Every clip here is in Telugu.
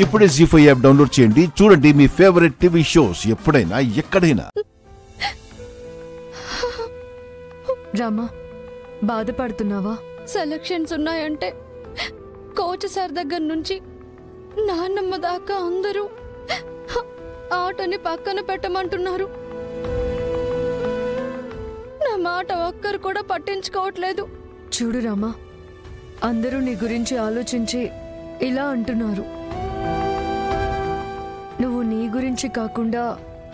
ఇప్పుడే జీ5 యాప్ డౌన్లోడ్ చేయండి. చూడండి మీ ఫేవరెట్ టీవీ షోస్ ఎప్పుడైనా ఎక్కడైనా. రామా, బాధపడుతున్నావా? సెలక్షన్స్ ఉన్నాయంటే కోచ్ సార్ దగ్గర నుంచి నాన్నమ్మ దాకా అందరూ ఆటని పక్కన పెట్టమంటున్నారు. నా మాట ఒక్కరు కూడా పట్టించుకోవట్లేదు. చూడు రామా, అందరూ నీ గురించి ఆలోచించి ఇలా అంటున్నారు. నువ్వు నీ గురించి కాకుండా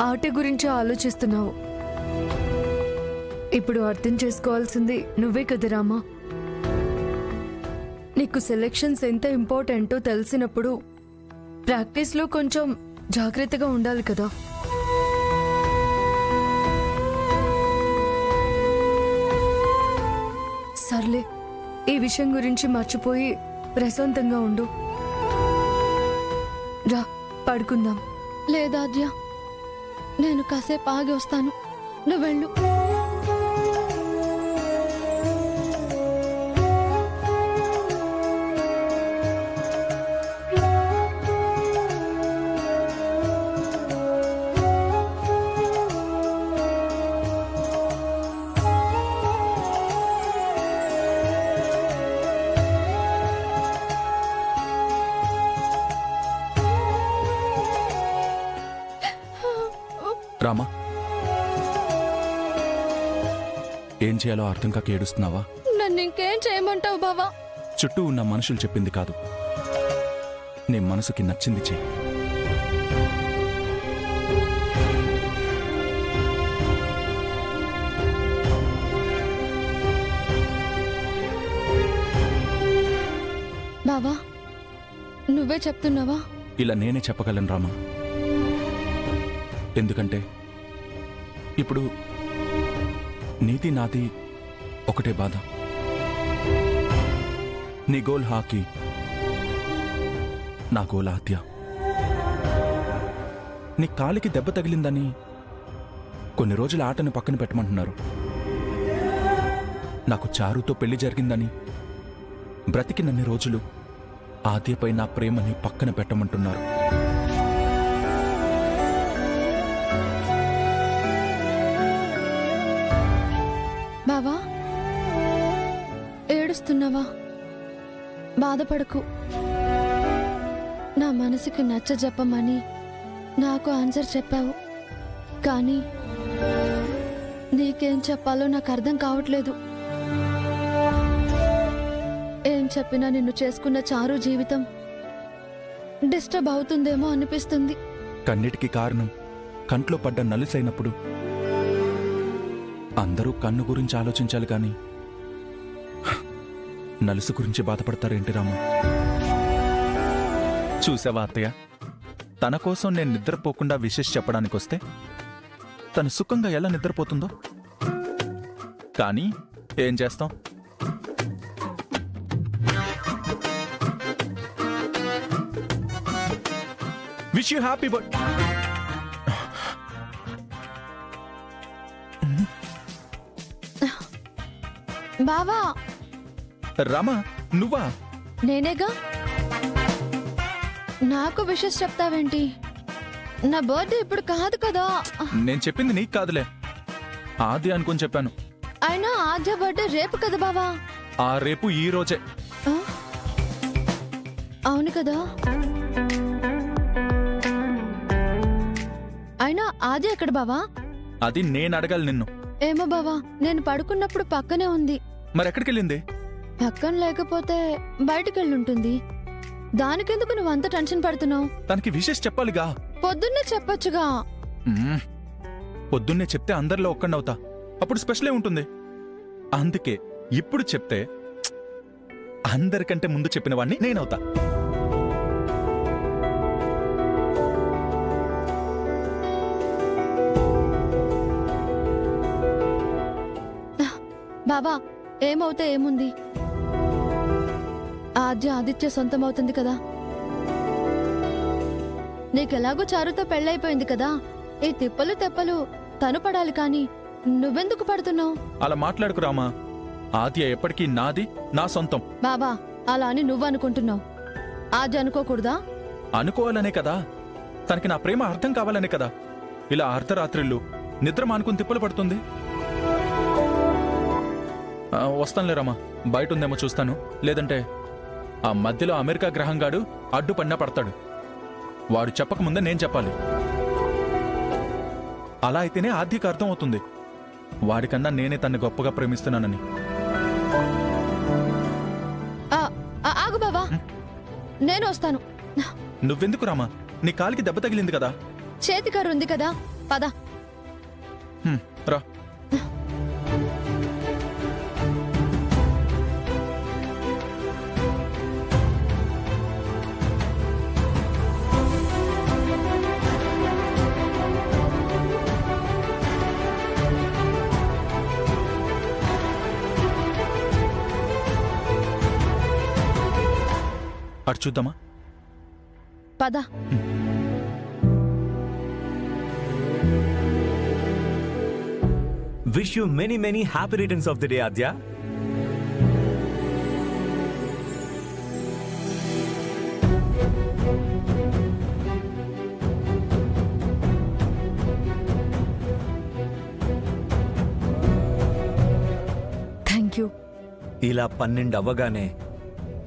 ఆట గురించి ఆలోచిస్తున్నావు. ఇప్పుడు అర్థం చేసుకోవాల్సింది నువ్వే కదా రామా. నీకు సెలెక్షన్స్ ఎంత ఇంపార్టెంటో తెలిసినప్పుడు ప్రాక్టీస్లో కొంచెం జాగ్రత్తగా ఉండాలి కదా. సర్లే, ఈ విషయం గురించి మర్చిపోయి ప్రశాంతంగా ఉండు. రా, పడుకుందాం. లేదాద్య, నేను కాసేపు ఆగి వస్తాను. నువ్వు వెళ్ళు. రామా, ఏం చేయాలో అర్థం కాక ఏడుస్తున్నావా? నన్ను ఇంకేం చేయమంటావు బావా? చుట్టూ ఉన్న మనుషులు చెప్పింది కాదు, నీ మనసుకి నచ్చింది చెయ్యి. బావా, నువ్వే చెప్తున్నావా? ఇలా నేనే చెప్పగలను రామా. ఎందుకంటే ఇప్పుడు నీది నాది ఒకటే బాధ. నీ గోల్ హాకీ, నా గోల్ ఆద్య. నీ కాలికి దెబ్బ తగిలిందని కొన్ని రోజుల ఆటను పక్కన పెట్టమంటున్నారు. నాకు చారుతో పెళ్లి జరిగిందని బ్రతికినన్ని రోజులు ఆద్యపై నా ప్రేమని పక్కన పెట్టమంటున్నారు. బావా, ఏడుస్తున్నావా? బాధపడకు. నా మనసుకి నచ్చజెప్పమని నాకు ఆన్సర్ చెప్పావు, కానీ నీకేం చెప్పాలో నాకు అర్థం కావట్లేదు. ఏం చెప్పినా నిన్ను చేసుకున్న చారు జీవితం డిస్టర్బ్ అవుతుందేమో అనిపిస్తుంది. కన్నిటికి కారణం కంట్లో పడ్డ నలుసైనప్పుడు అందరూ కన్ను గురించి ఆలోచించాలి కానీ నలుసు గురించి బాధపడతారేంటి రామా? చూసావా అత్తయ్య, తన కోసం నేను నిద్రపోకుండా విషెస్ చెప్పడానికొస్తే తను సుఖంగా ఎలా నిద్రపోతుందో. కానీ ఏం చేస్తాం? Wish you happy birthday. బావా, రామా, నువ్వా? నేనేగా. నాకు విషెస్ చెప్తావేంటి? నా బర్త్డే ఇప్పుడు కాదు కదా. నేను చెప్పింది నీకు కాదులే, ఆది అనుకుని చెప్పాను. అయినా ఆద్య బర్త్డే రేపు కదా బావా. ఆ రేపు ఈ రోజే. అవును కదా. అయినా ఆద్య ఎక్కడ బావా? అది నేను అడగాలి నిన్ను. ఏమో బావా, నేను పడుకున్నప్పుడు పక్కనే ఉంది. మరెక్కడికెళ్ళింది? పక్కన లేకపోతే బయటకెళ్ళుంటుంది. దానికెందుకు నువ్వు అంత టెన్షన్ పడుతున్నావు? తనకి విషెస్ చెప్పాలిగా. పొద్దున్నే చెప్పొచ్చుగా. పొద్దున్నే చెప్తే అందరిలో ఒక్కడవుతా, అప్పుడు స్పెషలే ఉంటుంది. అందుకే ఇప్పుడు చెప్తే అందరికంటే ముందు చెప్పిన వాడిని నేనవుతా. బాబా, ఏమవుతే ఏముంది? ఆద్య ఆదిత్య సొంతమవుతుంది కదా. నీకెలాగో చారుతో పెళ్ళైపోయింది కదా. ఈ తిప్పలు తెప్పలు తను పడాలి కాని నువ్వెందుకు పడుతున్నావు? అలా మాట్లాడుకు రామా. ఆద్య ఎప్పటికీ నాది, నా సొంతం. బాబా, అలా అని నువ్వనుకుంటున్నావు. ఆద్య అనుకోకూడదా? అనుకోవాలనే కదా, తనకి నా ప్రేమ అర్థం కావాలనే కదా ఇలా అర్ధరాత్రిళ్ళు నిద్ర మానుకుని తిప్పలు పడుతుంది. వస్తానులే రమా, బయట ఉందేమో చూస్తాను. లేదంటే ఆ మధ్యలో అమెరికా గ్రహంగాడు అడ్డుపడినా పడతాడు. వాడు చెప్పకముందే నేను చెప్పాలి. అలా అయితేనే ఆద్యకి అర్థం అవుతుంది వాడికన్నా నేనే తన్ని గొప్పగా ప్రేమిస్తున్నానని. ఆగు బావా, నేను వస్తాను. నువ్వెందుకు రామా? నీ కాలికి దెబ్బ తగిలింది కదా. చేతికారు ఉంది కదా, పద. రా. అటు చూద్దామా? పద. Wish you many, many happy returns of the day, Adya. Thank you. ఇలా 12 అవ్వగానే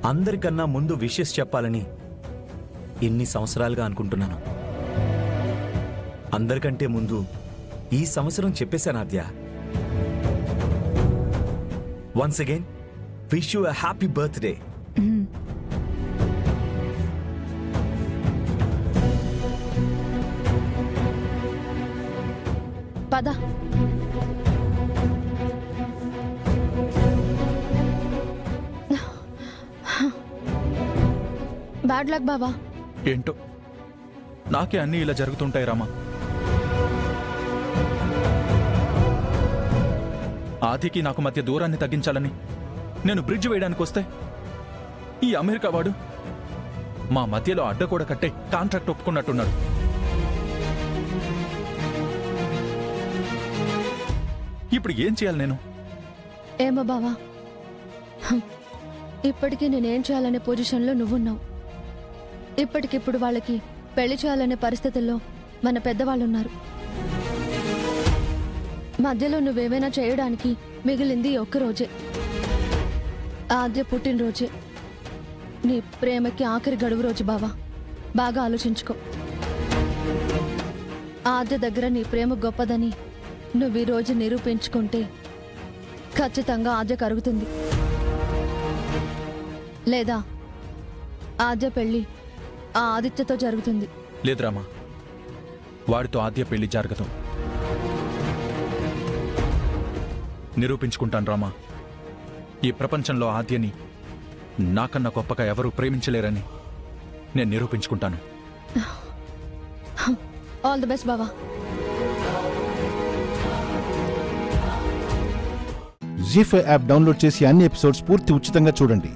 అందరికన్నా ముందు విషెస్ చెప్పాలని ఎన్ని సంవత్సరాలుగా అనుకుంటున్నాను. అందరికంటే ముందు ఈ సంవత్సరం చెప్పేశాను Aadya. Once again wish you a happy birthday. పద. బ్యాడ్ లక్ బావా. ఏంటో నాకే అన్నీ ఇలా జరుగుతుంటాయి రామా. ఆదికి నాకు మధ్య దూరాన్ని తగ్గించాలని నేను బ్రిడ్జ్ వేయడానికి వస్తే ఈ అమెరికా వాడు మా మధ్యలో అడ్డ కూడా కట్టే కాంట్రాక్ట్ ఒప్పుకున్నట్టున్నాడు. ఇప్పుడు ఏం చేయాలి నేను? ఏమో బావా, ఇప్పటికీ నేనేం చేయాలనే పొజిషన్లో నువ్వున్నావు. ఇప్పటికిప్పుడు వాళ్ళకి పెళ్లి చేయాలనే పరిస్థితుల్లో మన పెద్దవాళ్ళున్నారు. మధ్యలో నువ్వేమైనా చేయడానికి మిగిలింది ఒక్కరోజే, ఆద్య పుట్టినరోజే. నీ ప్రేమకి ఆఖరి గడువు రోజు బావా. బాగా ఆలోచించుకో. ఆద్య దగ్గర నీ ప్రేమ గొప్పదని నువ్వు ఈ రోజు నిరూపించుకుంటే ఖచ్చితంగా ఆద్య కరుగుతుంది. లేదా ఆద్య పెళ్లి ఆ ఆదిత్యతో జరుగుతుంది. లేదు రామా, వాడితో ఆద్య పెళ్లి జరగదు. నిరూపించుకుంటాను రామా. ఈ ప్రపంచంలో ఆద్యని నాకన్నా గొప్పగా ఎవరూ ప్రేమించలేరని నేను నిరూపించుకుంటాను. ఆల్ ది బెస్ట్ బావా. జీ5 యాప్ డౌన్లోడ్ చేసి అన్ని ఎపిసోడ్స్ పూర్తి ఉచితంగా చూడండి.